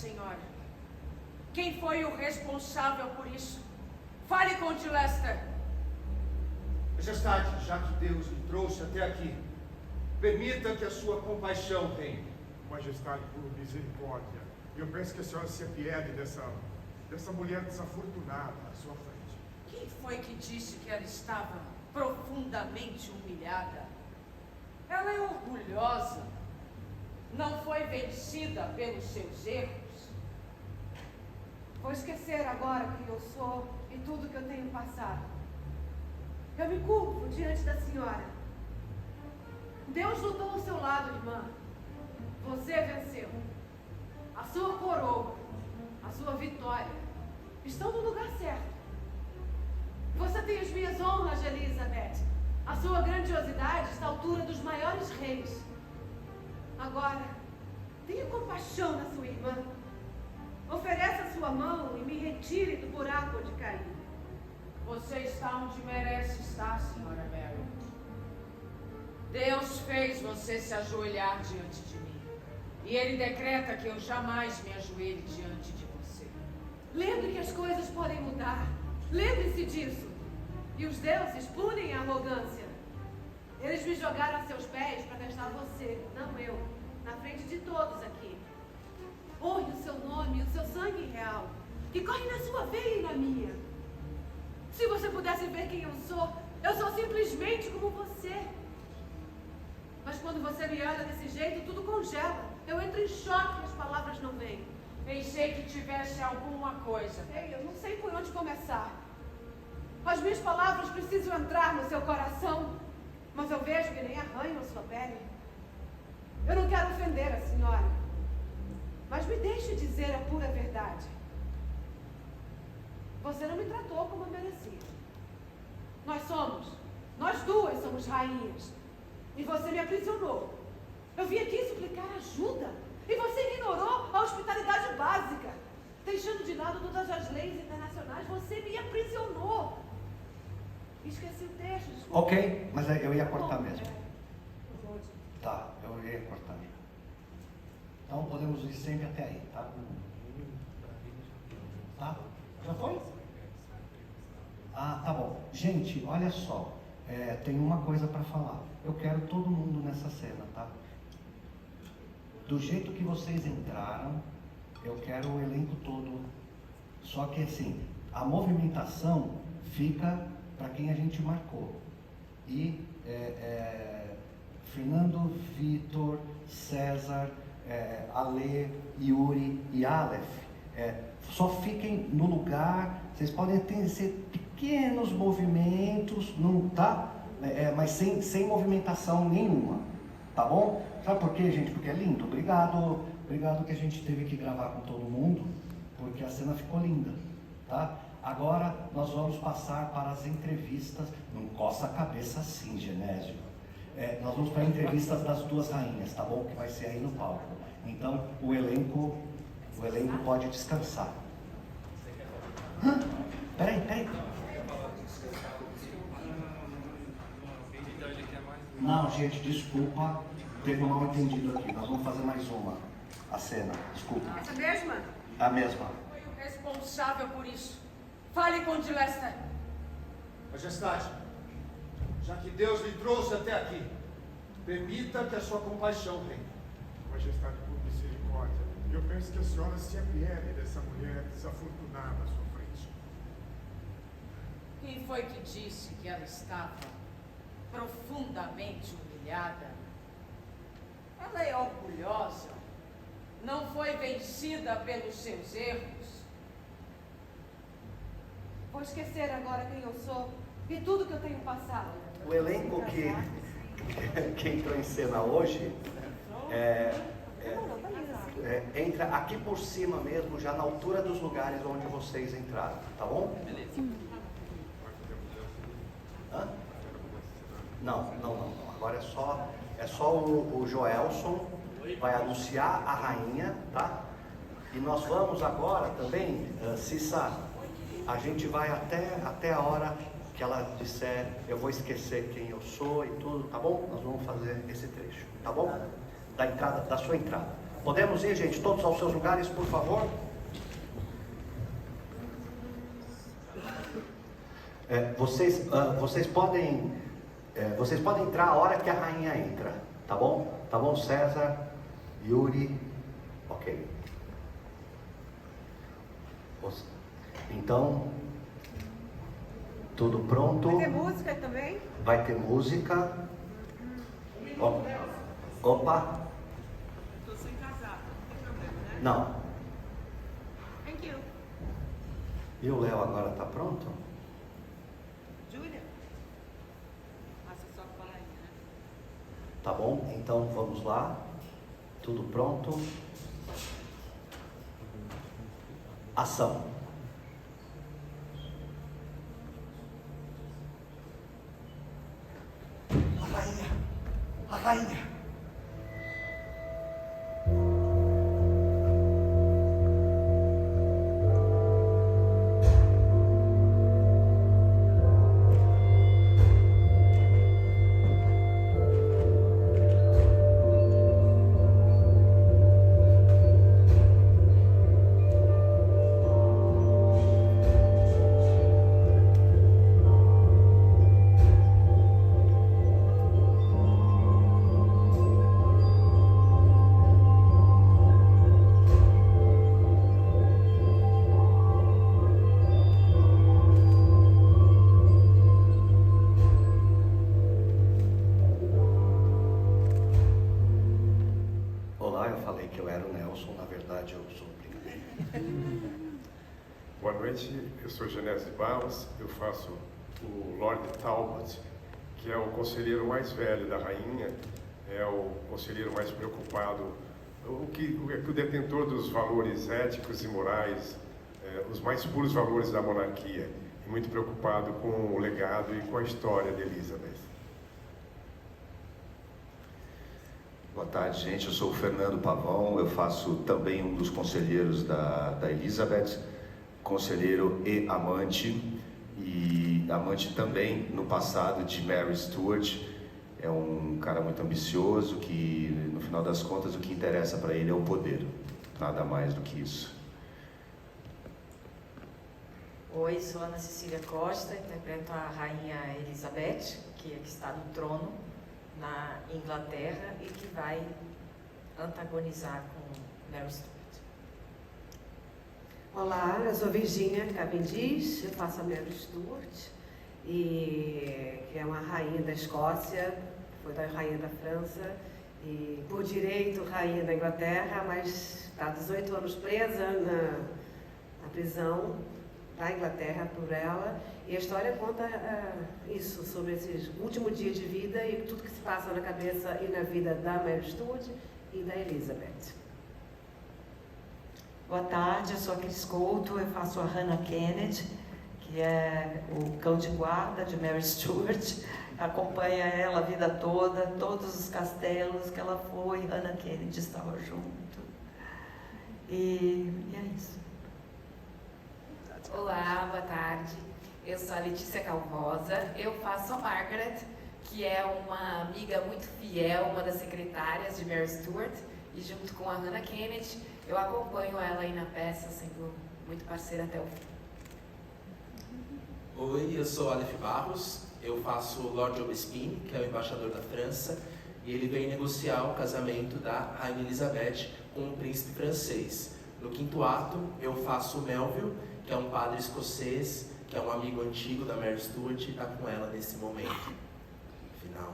senhora. Quem foi o responsável por isso? Fale com de Lester. Majestade, já que Deus lhe trouxe até aqui, permita que a sua compaixão reine. Majestade, por misericórdia, eu peço que a senhora se apiede dessa mulher desafortunada à sua frente. Quem foi que disse que ela estava profundamente humilhada? Ela é orgulhosa. Não foi vencida pelos seus erros. Vou esquecer agora quem eu sou e tudo que eu tenho passado. Eu me curvo diante da senhora. Deus lutou ao seu lado, irmã. Você venceu. A sua coroa, a sua vitória estão no lugar certo. Você tem as minhas honras, Elizabeth. A sua grandiosidade está à altura dos maiores reis. Agora, tenha compaixão da sua irmã. Ofereça a sua mão e me retire do buraco onde caí. Você está onde merece estar, senhora Mary. Deus fez você se ajoelhar diante de mim. E Ele decreta que eu jamais me ajoelhe diante de você. Lembre que as coisas podem mudar. Lembre-se disso. E os deuses punem a arrogância. Eles me jogaram a seus pés para testar você, não eu, na frente de todos aqui. Honre o seu nome, o seu sangue real, que corre na sua veia e na minha. Se você pudesse ver quem eu sou simplesmente como você. Mas quando você me olha desse jeito, tudo congela. Eu entro em choque e as palavras não vêm. Pensei que tivesse alguma coisa. Ei, eu não sei por onde começar. As minhas palavras precisam entrar no seu coração, mas eu vejo que nem arranham a sua pele. Eu não quero ofender a senhora, mas me deixe dizer a pura verdade. Você não me tratou como eu merecia. Nós duas somos rainhas. E você me aprisionou. Eu vim aqui suplicar ajuda. E você ignorou a hospitalidade básica. Deixando de lado todas as leis internacionais, você me aprisionou. Esqueci o texto, desculpa. Ok, mas eu ia cortar mesmo. Tá, eu ia cortar. Então podemos ir sempre até aí, tá? Tá? Já foi? Ah, tá bom. Gente, olha só. Tem uma coisa para falar. Eu quero todo mundo nessa cena, tá? Do jeito que vocês entraram, eu quero o elenco todo. Só que assim, a movimentação fica para quem a gente marcou. E Fernando, Vitor, César, Ale, Yuri e Aleph, só fiquem no lugar. Vocês podem ter pequenos movimentos, não tá? Mas sem movimentação nenhuma, tá bom? Sabe por quê, gente? Porque é lindo. Obrigado que a gente teve que gravar com todo mundo, porque a cena ficou linda, tá? Agora nós vamos passar para as entrevistas. Não coça a cabeça assim, Genésio. Nós vamos para entrevistas das duas rainhas, tá bom? Que vai ser aí no palco. Então o elenco pode descansar. Peraí. Não, gente, desculpa. Teve um mal entendido aqui. Nós vamos fazer mais uma. A cena, desculpa. Essa mesma? A mesma. Foi o responsável por isso. Fale com de Lester. Majestade, já que Deus lhe trouxe até aqui, permita que a sua compaixão reine. Majestade, por misericórdia, eu peço que a senhora se apiede dessa mulher desafortunada à sua frente. Quem foi que disse que ela estava profundamente humilhada? Ela é orgulhosa. Não foi vencida pelos seus erros. Vou esquecer agora quem eu sou e tudo que eu tenho passado. O elenco que entrou em cena hoje entra aqui por cima mesmo, já na altura dos lugares onde vocês entraram, tá bom? Beleza. Hã? Não. Agora é só o Joelson vai anunciar a rainha, tá? E nós vamos agora também, Cissa, a gente vai até a hora que ela disser, eu vou esquecer quem eu sou e tudo, tá bom? Nós vamos fazer esse trecho, tá bom? Da sua entrada. Podemos ir, gente, todos aos seus lugares, por favor? Vocês podem entrar a hora que a rainha entra, tá bom? Tá bom, César, Yuri, ok. Então, tudo pronto? Vai ter música também? Vai ter música. Opa! Estou sem casaco, não tem problema, né? Não. Thank you. E o Léo agora tá pronto? Júlia? Passa só com a rainha, né? Tá bom? Então vamos lá. Tudo pronto. Ação. A rainha! A rainha! Olá, eu falei que eu era o Nelson, na verdade eu sou o Brincadeira. Boa noite, eu sou Genésio Barros, eu faço o Lord Talbot, que é o conselheiro mais velho da rainha, é o conselheiro mais preocupado, o detentor dos valores éticos e morais, os mais puros valores da monarquia, e muito preocupado com o legado e com a história de Elizabeth. Boa tarde, gente. Eu sou o Fernando Pavão, eu faço também um dos conselheiros da Elizabeth, conselheiro e amante também no passado de Mary Stuart. É um cara muito ambicioso que, no final das contas, o que interessa para ele é o poder, nada mais do que isso. Oi, sou Ana Cecília Costa, interpreto a Rainha Elizabeth, que está no trono na Inglaterra e que vai antagonizar com Mary Stuart. Olá, eu sou Virginia Cavendish, eu faço a Mary Stuart, que é uma rainha da Escócia, foi da rainha da França, e por direito rainha da Inglaterra, mas está 18 anos presa na prisão da Inglaterra por ela. E a história conta isso, sobre esses últimos dias de vida e tudo que se passa na cabeça e na vida da Mary Stuart e da Elizabeth. Boa tarde, eu sou a Cris Couto, eu faço a Hannah Kennedy, que é o cão de guarda de Mary Stuart. Acompanha ela a vida toda, todos os castelos que ela foi, Hannah Kennedy estava junto. E é isso. Olá, boa tarde. Eu sou a Letícia Calvosa, eu faço a Margaret, que é uma amiga muito fiel, uma das secretárias de Mary Stuart, e junto com a Hannah Kennedy, eu acompanho ela aí na peça, sendo muito parceira até o fim. Oi, eu sou Aleph Barros, eu faço o Lord Aubespine, que é o embaixador da França, e ele vem negociar o casamento da Rainha Elizabeth com o príncipe francês. No quinto ato, eu faço o Melville, que é um padre escocês, que é um amigo antigo da Mary Stuart e está com ela nesse momento final.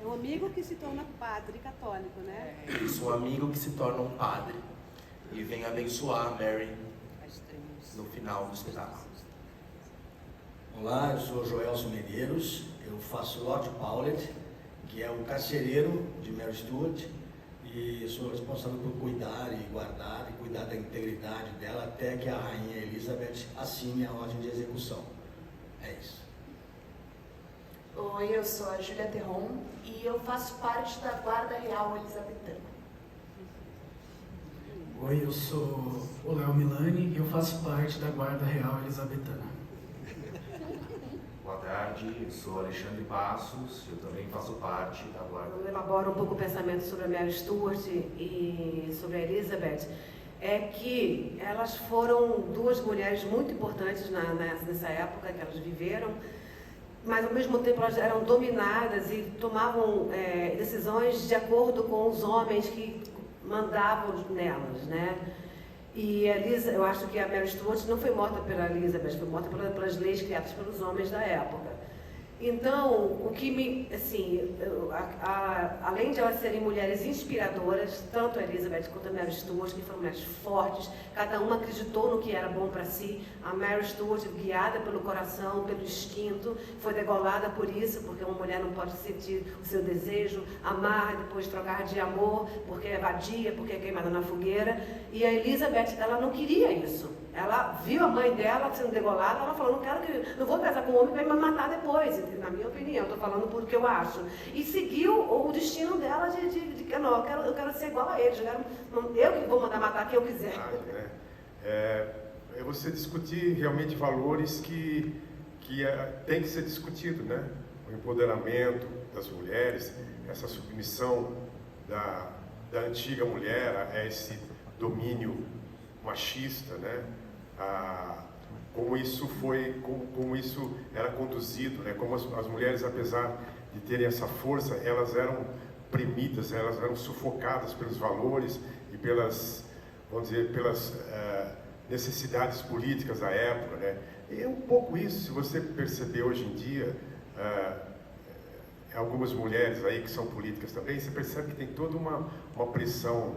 É um amigo que se torna padre católico, né? Isso, um amigo que se torna um padre e vem abençoar a Mary no final do espetáculo. Olá, eu sou Joelson Medeiros, eu faço Lord Paulet, que é o carcereiro de Mary Stuart, e sou responsável por cuidar e guardar e cuidar da integridade dela até que a Rainha Elizabeth assine a ordem de execução. É isso. Oi, eu sou a Júlia Terron e eu faço parte da Guarda Real Elizabetana. Oi, eu sou o Léo Milani e eu faço parte da Guarda Real Elizabetana. Boa tarde, eu sou Alexandre Passos, eu também faço parte da guarda. Eu elaboro um pouco o pensamento sobre a Mary Stuart e sobre a Elizabeth, é que elas foram duas mulheres muito importantes nessa época que elas viveram, mas ao mesmo tempo elas eram dominadas e tomavam decisões de acordo com os homens que mandavam nelas, né? E eu acho que a Mary Stuart não foi morta pela Elizabeth, foi morta pelas leis criadas pelos homens da época. Então, o que me, assim, além de elas serem mulheres inspiradoras, tanto a Elizabeth quanto a Mary Stuart, que foram mulheres fortes, cada uma acreditou no que era bom para si. A Mary Stuart, guiada pelo coração, pelo instinto, foi degolada por isso, porque uma mulher não pode sentir o seu desejo, amar, depois trocar de amor, porque é vadia, porque é queimada na fogueira. E a Elizabeth, ela não queria isso. Ela viu a mãe dela sendo degolada, ela falou, não vou casar com um homem que vai me matar depois, na minha opinião, estou falando porque eu acho. E seguiu o destino dela de que não, eu quero ser igual a eles, eu que vou mandar matar quem eu quiser. É você discutir realmente valores que tem que ser discutido, né? O empoderamento das mulheres, essa submissão da antiga mulher a esse domínio machista, né? Como isso era conduzido, né? Como as mulheres, apesar de terem essa força, elas eram oprimidas, elas eram sufocadas pelos valores e pelas, vamos dizer, pelas necessidades políticas da época, né? E é um pouco isso, se você perceber hoje em dia, algumas mulheres aí que são políticas também, você percebe que tem toda uma pressão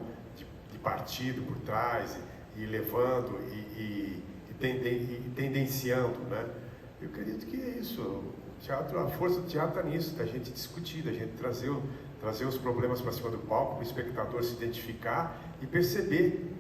de partido por trás, e levando e tendenciando, né? Eu acredito que é isso. O teatro, a força do teatro está nisso, da gente discutir, da gente trazer os problemas para cima do palco, para o espectador se identificar e perceber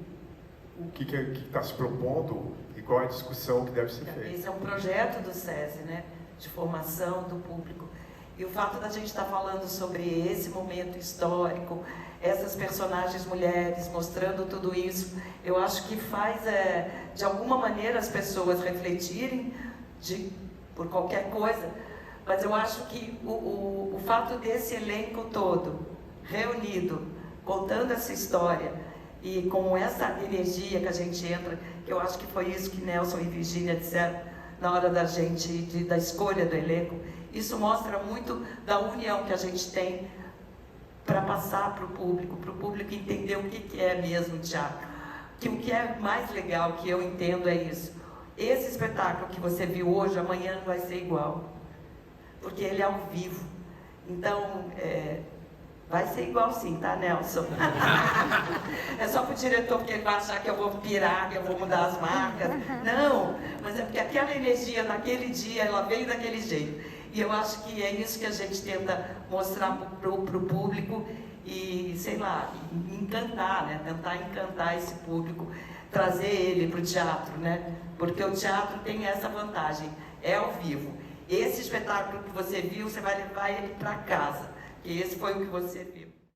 o que está se propondo e qual é a discussão que deve ser feita. Esse é um projeto do SESI, né? De formação do público. E o fato da gente estar falando sobre esse momento histórico, essas personagens mulheres, mostrando tudo isso, eu acho que faz, de alguma maneira, as pessoas refletirem por qualquer coisa. Mas eu acho que o fato desse elenco todo, reunido, contando essa história, e com essa energia que a gente entra, que eu acho que foi isso que Nelson e Virginia disseram na hora da escolha do elenco, isso mostra muito da união que a gente tem para passar para o público entender o que é mesmo teatro. Que o que é mais legal, que eu entendo, é isso. Esse espetáculo que você viu hoje, amanhã não vai ser igual, porque ele é ao vivo. Então, vai ser igual sim, tá, Nelson? É só para o diretor, porque ele vai achar que eu vou pirar, que eu vou mudar as marcas. Não, mas é porque aquela energia, naquele dia, ela veio daquele jeito. E eu acho que é isso que a gente tenta mostrar para o público e, sei lá, encantar, né? Tentar encantar esse público, trazer ele para o teatro, né? Porque o teatro tem essa vantagem, é ao vivo. Esse espetáculo que você viu, você vai levar ele para casa, que esse foi o que você viu.